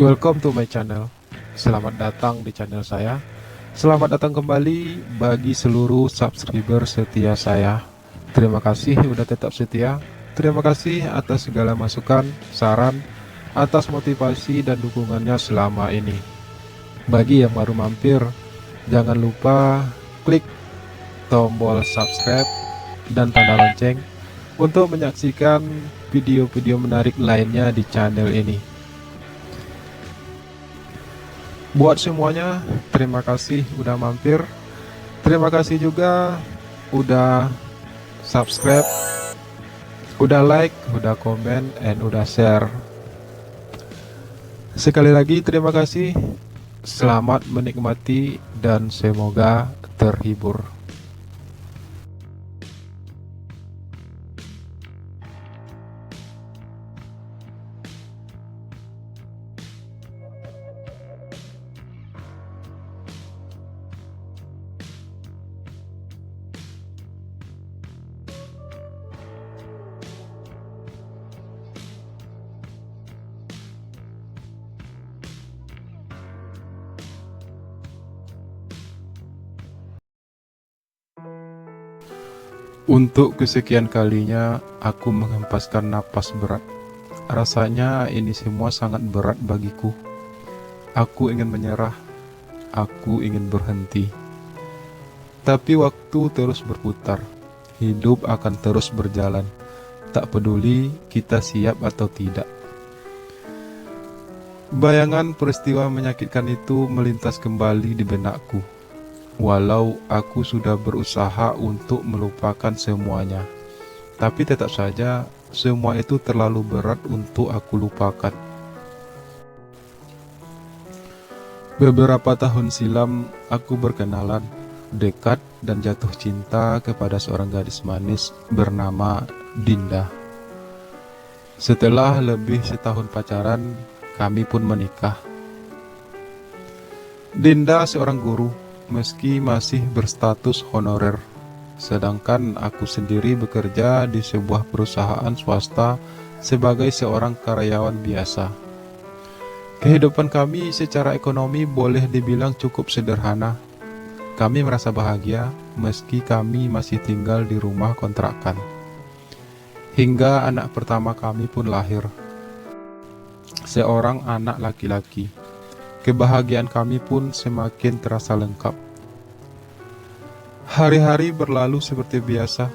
Welcome to my channel. Selamat datang di channel saya. Selamat datang kembali bagi seluruh subscriber setia saya. Terima kasih udah tetap setia. Terima kasih atas segala masukan, saran, atas motivasi dan dukungannya selama ini. Bagi yang baru mampir, jangan lupa klik tombol subscribe dan tanda lonceng untuk menyaksikan video-video menarik lainnya di channel ini. Buat semuanya, terima kasih udah mampir. Terima kasih juga udah subscribe, udah like, udah komen, and udah share. Sekali lagi terima kasih. Selamat menikmati dan semoga terhibur. Untuk kesekian kalinya aku menghempaskan napas berat. Rasanya ini semua sangat berat bagiku. Aku ingin menyerah, aku ingin berhenti. Tapi waktu terus berputar. Hidup akan terus berjalan. Tak peduli kita siap atau tidak. Bayangan peristiwa menyakitkan itu melintas kembali di benakku. Walau aku sudah berusaha untuk melupakan semuanya, tapi tetap saja semua itu terlalu berat untuk aku lupakan. Beberapa tahun silam, aku berkenalan, dekat dan jatuh cinta kepada seorang gadis manis bernama Dinda. Setelah lebih setahun pacaran, kami pun menikah. Dinda seorang guru, meski masih berstatus honorer, sedangkan aku sendiri bekerja di sebuah perusahaan swasta sebagai seorang karyawan biasa. Kehidupan kami secara ekonomi boleh dibilang cukup sederhana. Kami merasa bahagia meski kami masih tinggal di rumah kontrakan. Hingga anak pertama kami pun lahir, seorang anak laki-laki. Kebahagiaan kami pun semakin terasa lengkap. Hari-hari berlalu seperti biasa.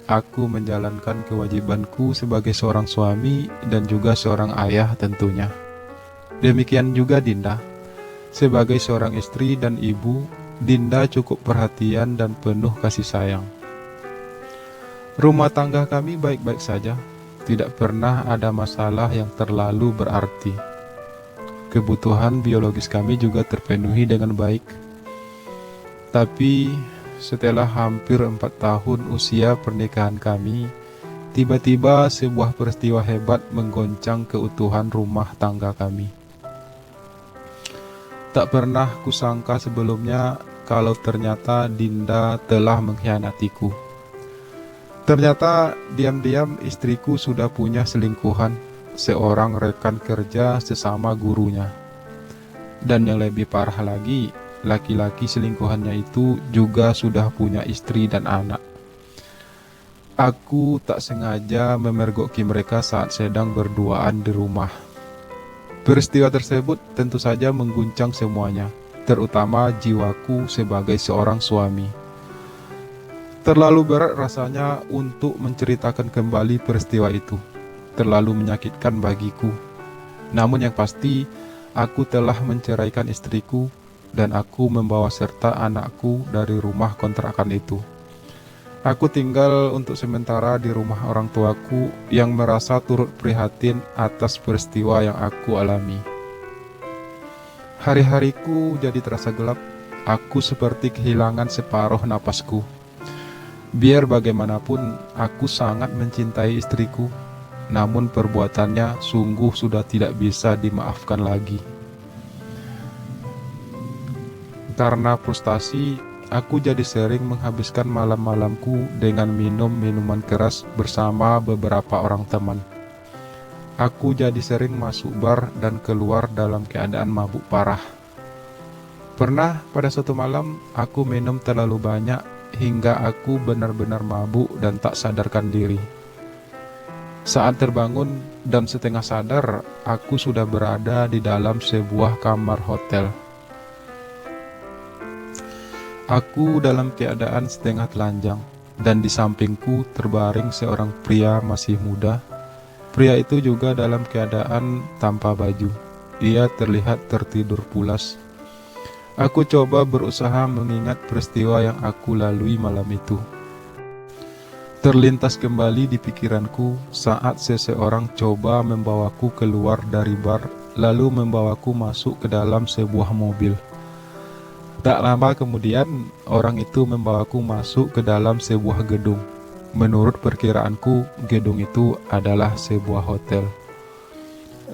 Aku menjalankan kewajibanku sebagai seorang suami dan juga seorang ayah tentunya. Demikian juga Dinda. Sebagai seorang istri dan ibu, Dinda cukup perhatian dan penuh kasih sayang. Rumah tangga kami baik-baik saja. Tidak pernah ada masalah yang terlalu berarti. Kebutuhan biologis kami juga terpenuhi dengan baik. Tapi setelah hampir 4 tahun usia pernikahan kami, tiba-tiba sebuah peristiwa hebat menggoncang keutuhan rumah tangga kami. Tak pernah kusangka sebelumnya kalau ternyata Dinda telah mengkhianatiku. Ternyata diam-diam istriku sudah punya selingkuhan, seorang rekan kerja sesama gurunya. Dan yang lebih parah lagi, laki-laki selingkuhannya itu juga sudah punya istri dan anak. Aku tak sengaja memergoki mereka saat sedang berduaan di rumah. Peristiwa tersebut tentu saja mengguncang semuanya, terutama jiwaku sebagai seorang suami. Terlalu berat rasanya untuk menceritakan kembali peristiwa itu. Terlalu menyakitkan bagiku. Namun yang pasti, aku telah menceraikan istriku dan aku membawa serta anakku dari rumah kontrakan itu. Aku tinggal untuk sementara di rumah orang tuaku yang merasa turut prihatin atas peristiwa yang aku alami. Hari-hariku jadi terasa gelap. Aku seperti kehilangan separuh napasku. Biar bagaimanapun, aku sangat mencintai istriku. Namun perbuatannya sungguh sudah tidak bisa dimaafkan lagi. Karena frustasi, aku jadi sering menghabiskan malam-malamku dengan minum minuman keras bersama beberapa orang teman. Aku jadi sering masuk bar dan keluar dalam keadaan mabuk parah. Pernah pada suatu malam aku minum terlalu banyak hingga aku benar-benar mabuk dan tak sadarkan diri. Saat terbangun dan setengah sadar, aku sudah berada di dalam sebuah kamar hotel. Aku dalam keadaan setengah telanjang, dan di sampingku terbaring seorang pria masih muda. Pria itu juga dalam keadaan tanpa baju. Ia terlihat tertidur pulas. Aku coba berusaha mengingat peristiwa yang aku lalui malam itu. Terlintas kembali di pikiranku saat seseorang coba membawaku keluar dari bar, lalu membawaku masuk ke dalam sebuah mobil. Tak lama kemudian, orang itu membawaku masuk ke dalam sebuah gedung. Menurut perkiraanku, gedung itu adalah sebuah hotel.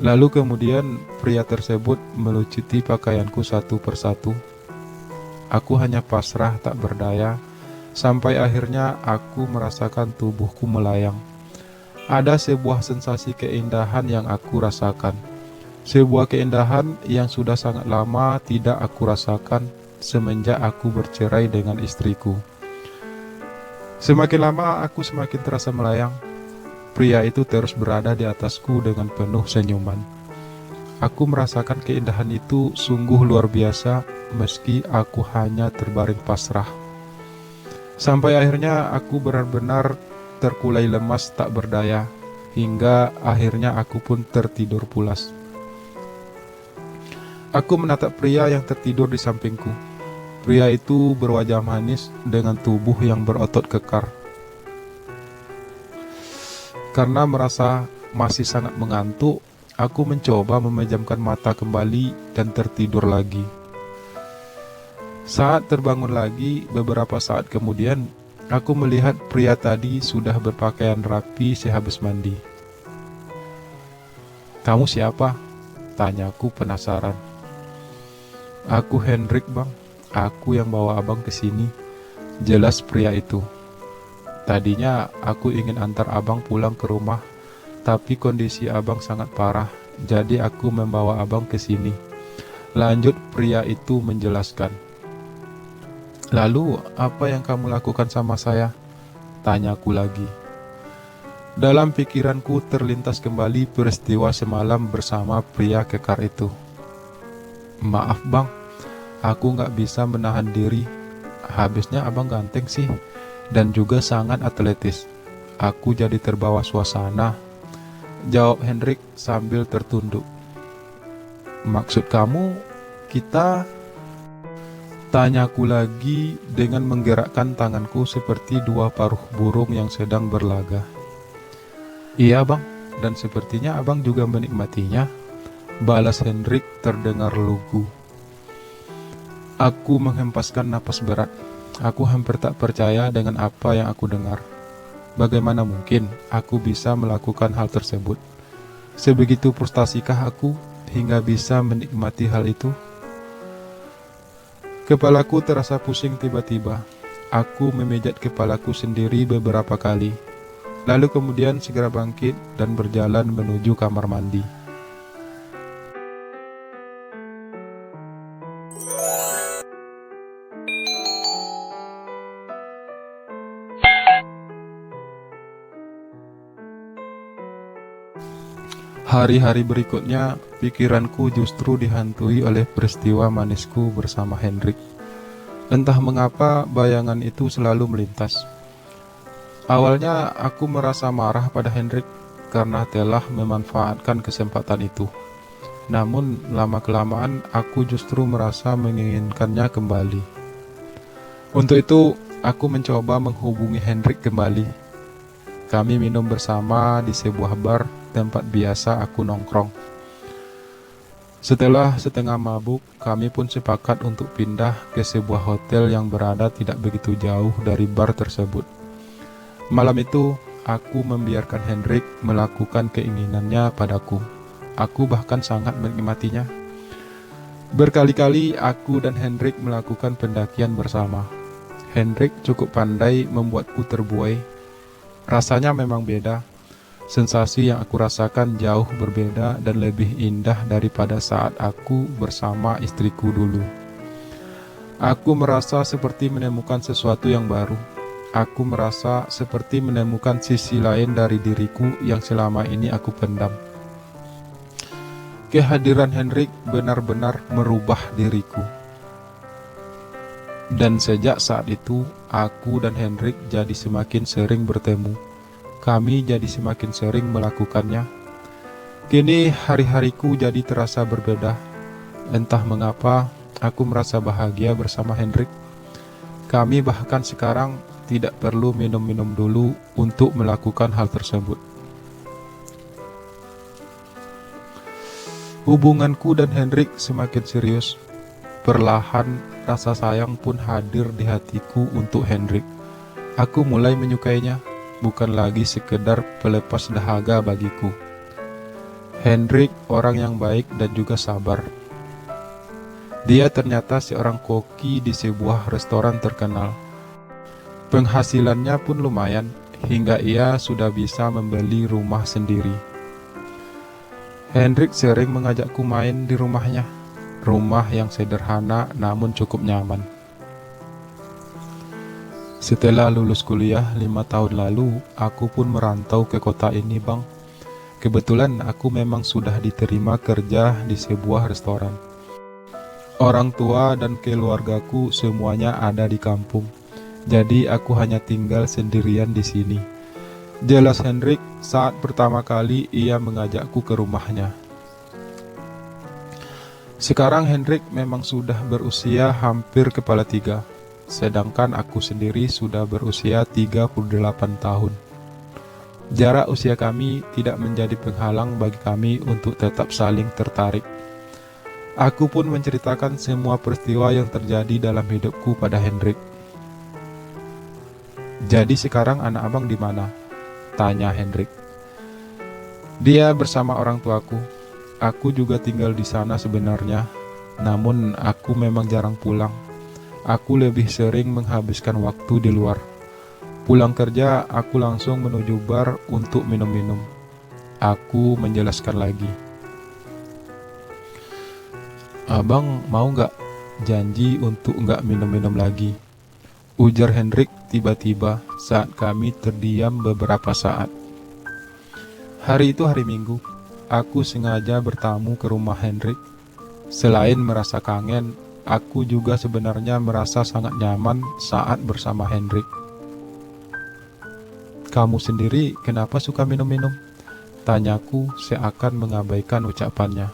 Lalu kemudian, pria tersebut melucuti pakaianku satu persatu. Aku hanya pasrah tak berdaya, sampai akhirnya aku merasakan tubuhku melayang. Ada sebuah sensasi keindahan yang aku rasakan. Sebuah keindahan yang sudah sangat lama tidak aku rasakan semenjak aku bercerai dengan istriku. Semakin lama aku semakin terasa melayang. Pria itu terus berada di atasku dengan penuh senyuman. Aku merasakan keindahan itu sungguh luar biasa meski aku hanya terbaring pasrah. Sampai akhirnya aku benar-benar terkulai lemas tak berdaya, hingga akhirnya aku pun tertidur pulas. Aku menatap pria yang tertidur di sampingku. Pria itu berwajah manis dengan tubuh yang berotot kekar. Karena merasa masih sangat mengantuk, aku mencoba memejamkan mata kembali dan tertidur lagi. Saat terbangun lagi, beberapa saat kemudian, aku melihat pria tadi sudah berpakaian rapi sehabis mandi. "Kamu siapa?" tanyaku penasaran. "Aku Hendrik, Bang. Aku yang bawa abang ke sini," jelas pria itu. "Tadinya aku ingin antar abang pulang ke rumah, tapi kondisi abang sangat parah, jadi aku membawa abang ke sini," lanjut pria itu menjelaskan. "Lalu, apa yang kamu lakukan sama saya?" tanyaku lagi. Dalam pikiranku terlintas kembali peristiwa semalam bersama pria kekar itu. "Maaf bang, aku nggak bisa menahan diri. Habisnya abang ganteng sih, dan juga sangat atletis. Aku jadi terbawa suasana," jawab Hendrik sambil tertunduk. "Maksud kamu, kita?" tanyaku lagi dengan menggerakkan tanganku seperti dua paruh burung yang sedang berlaga. "Iya bang, dan sepertinya abang juga menikmatinya," balas Hendrik terdengar lugu. Aku menghempaskan napas berat. Aku hampir tak percaya dengan apa yang aku dengar. Bagaimana mungkin aku bisa melakukan hal tersebut? Sebegitu frustrasikah aku hingga bisa menikmati hal itu? Kepalaku terasa pusing tiba-tiba. Aku memijat kepalaku sendiri beberapa kali. Lalu kemudian segera bangkit dan berjalan menuju kamar mandi. Hari-hari berikutnya, pikiranku justru dihantui oleh peristiwa manisku bersama Hendrik. Entah mengapa bayangan itu selalu melintas. Awalnya aku merasa marah pada Hendrik karena telah memanfaatkan kesempatan itu. Namun lama-kelamaan aku justru merasa menginginkannya kembali. Untuk itu, aku mencoba menghubungi Hendrik kembali. Kami minum bersama di sebuah bar tempat biasa aku nongkrong. Setelah setengah mabuk, kami pun sepakat untuk pindah ke sebuah hotel yang berada tidak begitu jauh dari bar tersebut. Malam itu, aku membiarkan Hendrik melakukan keinginannya padaku. Aku bahkan sangat menikmatinya. Berkali-kali aku dan Hendrik melakukan pendakian bersama. Hendrik cukup pandai membuatku terbuai. Rasanya memang beda. Sensasi yang aku rasakan jauh berbeda dan lebih indah daripada saat aku bersama istriku dulu. Aku merasa seperti menemukan sesuatu yang baru. Aku merasa seperti menemukan sisi lain dari diriku yang selama ini aku pendam. Kehadiran Hendrik benar-benar merubah diriku. Dan sejak saat itu, aku dan Hendrik jadi semakin sering bertemu. Kami jadi semakin sering melakukannya. Kini hari-hariku jadi terasa berbeda. Entah mengapa, aku merasa bahagia bersama Hendrik. Kami bahkan sekarang tidak perlu minum-minum dulu untuk melakukan hal tersebut. Hubunganku dan Hendrik semakin serius. Perlahan, rasa sayang pun hadir di hatiku untuk Hendrik. Aku mulai menyukainya, bukan lagi sekedar pelepas dahaga bagiku. Hendrik orang yang baik dan juga sabar. Dia ternyata seorang koki di sebuah restoran terkenal. Penghasilannya pun lumayan, hingga ia sudah bisa membeli rumah sendiri. Hendrik sering mengajakku main di rumahnya. Rumah yang sederhana namun cukup nyaman. Setelah lulus kuliah 5 tahun lalu, aku pun merantau ke kota ini, Bang. Kebetulan aku memang sudah diterima kerja di sebuah restoran. Orang tua dan keluargaku semuanya ada di kampung. Jadi aku hanya tinggal sendirian di sini. Jelas Hendrik saat pertama kali ia mengajakku ke rumahnya. Sekarang Hendrik memang sudah berusia hampir kepala 3, sedangkan aku sendiri sudah berusia 38 tahun. Jarak usia kami tidak menjadi penghalang bagi kami untuk tetap saling tertarik. Aku pun menceritakan semua peristiwa yang terjadi dalam hidupku pada Hendrik. "Jadi sekarang anak abang di mana?" tanya Hendrik. "Dia bersama orang tuaku. Aku juga tinggal di sana sebenarnya, namun aku memang jarang pulang. Aku lebih sering menghabiskan waktu di luar. Pulang kerja, aku langsung menuju bar untuk minum-minum." Aku menjelaskan lagi. "Abang mau nggak janji untuk nggak minum-minum lagi?" ujar Hendrik tiba-tiba saat kami terdiam beberapa saat. Hari itu hari Minggu. Aku sengaja bertamu ke rumah Hendrik. Selain merasa kangen, aku juga sebenarnya merasa sangat nyaman saat bersama Hendrik. "Kamu sendiri kenapa suka minum-minum?" tanyaku seakan mengabaikan ucapannya.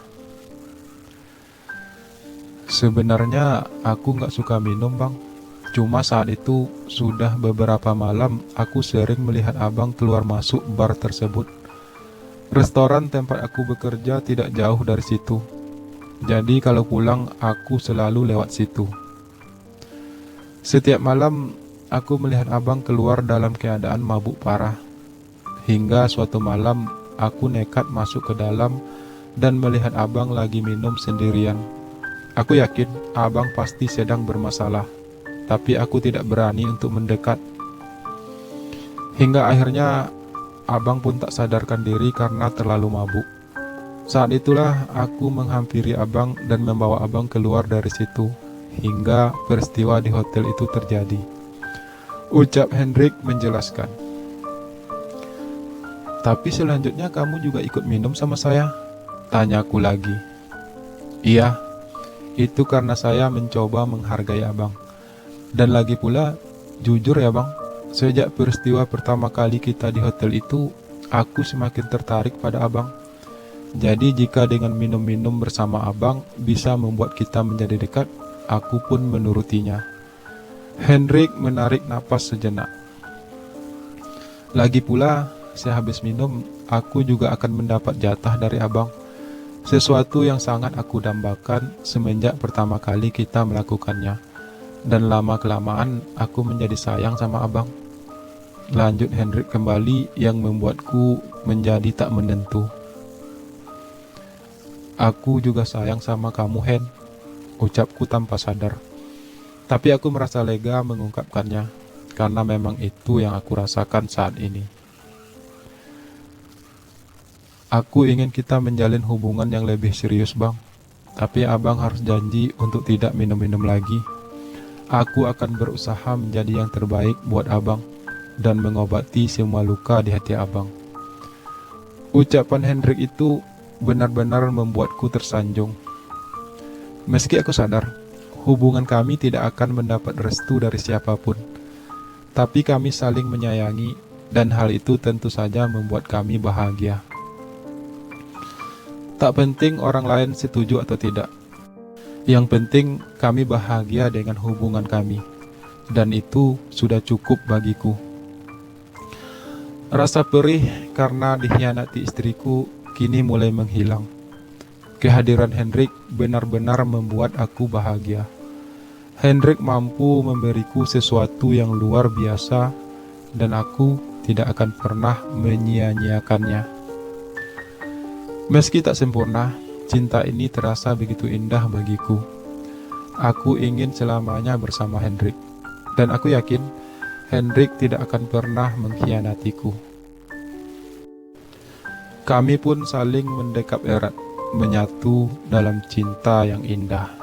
"Sebenarnya aku nggak suka minum, Bang. Cuma saat itu sudah beberapa malam aku sering melihat abang keluar masuk bar tersebut. Restoran tempat aku bekerja tidak jauh dari situ. Jadi kalau pulang aku selalu lewat situ. Setiap malam aku melihat abang keluar dalam keadaan mabuk parah. Hingga suatu malam aku nekat masuk ke dalam dan melihat abang lagi minum sendirian. Aku yakin abang pasti sedang bermasalah, tapi aku tidak berani untuk mendekat. Hingga akhirnya abang pun tak sadarkan diri karena terlalu mabuk. Saat itulah aku menghampiri abang dan membawa abang keluar dari situ, hingga peristiwa di hotel itu terjadi," ucap Hendrik menjelaskan. "Tapi selanjutnya kamu juga ikut minum sama saya?" tanyaku lagi. "Iya, itu karena saya mencoba menghargai abang. Dan lagi pula, jujur ya bang, sejak peristiwa pertama kali kita di hotel itu, aku semakin tertarik pada abang. Jadi jika dengan minum-minum bersama abang bisa membuat kita menjadi dekat, aku pun menurutinya." Hendrik menarik napas sejenak. "Lagi pula, sehabis minum, aku juga akan mendapat jatah dari abang. Sesuatu yang sangat aku dambakan semenjak pertama kali kita melakukannya. Dan lama-kelamaan aku menjadi sayang sama abang," lanjut Hendrik kembali yang membuatku menjadi tak menentu. "Aku juga sayang sama kamu, Hen," ucapku tanpa sadar. Tapi aku merasa lega mengungkapkannya, karena memang itu yang aku rasakan saat ini. Aku ingin kita menjalin hubungan yang lebih serius, Bang. Tapi abang harus janji untuk tidak minum-minum lagi. Aku akan berusaha menjadi yang terbaik buat abang dan mengobati semua luka di hati abang. Ucapan Hendrik itu benar-benar membuatku tersanjung. Meski aku sadar, hubungan kami tidak akan mendapat restu dari siapapun. Tapi kami saling menyayangi dan hal itu tentu saja membuat kami bahagia. Tak penting orang lain setuju atau tidak. Yang penting kami bahagia dengan hubungan kami. Dan itu sudah cukup bagiku. Rasa perih karena dikhianati istriku kini mulai menghilang. Kehadiran Hendrik benar-benar membuat aku bahagia. Hendrik mampu memberiku sesuatu yang luar biasa dan aku tidak akan pernah menyia-nyiakannya. Meski tak sempurna, cinta ini terasa begitu indah bagiku. Aku ingin selamanya bersama Hendrik, dan aku yakin Hendrik tidak akan pernah mengkhianatiku. Kami pun saling mendekap erat, menyatu dalam cinta yang indah.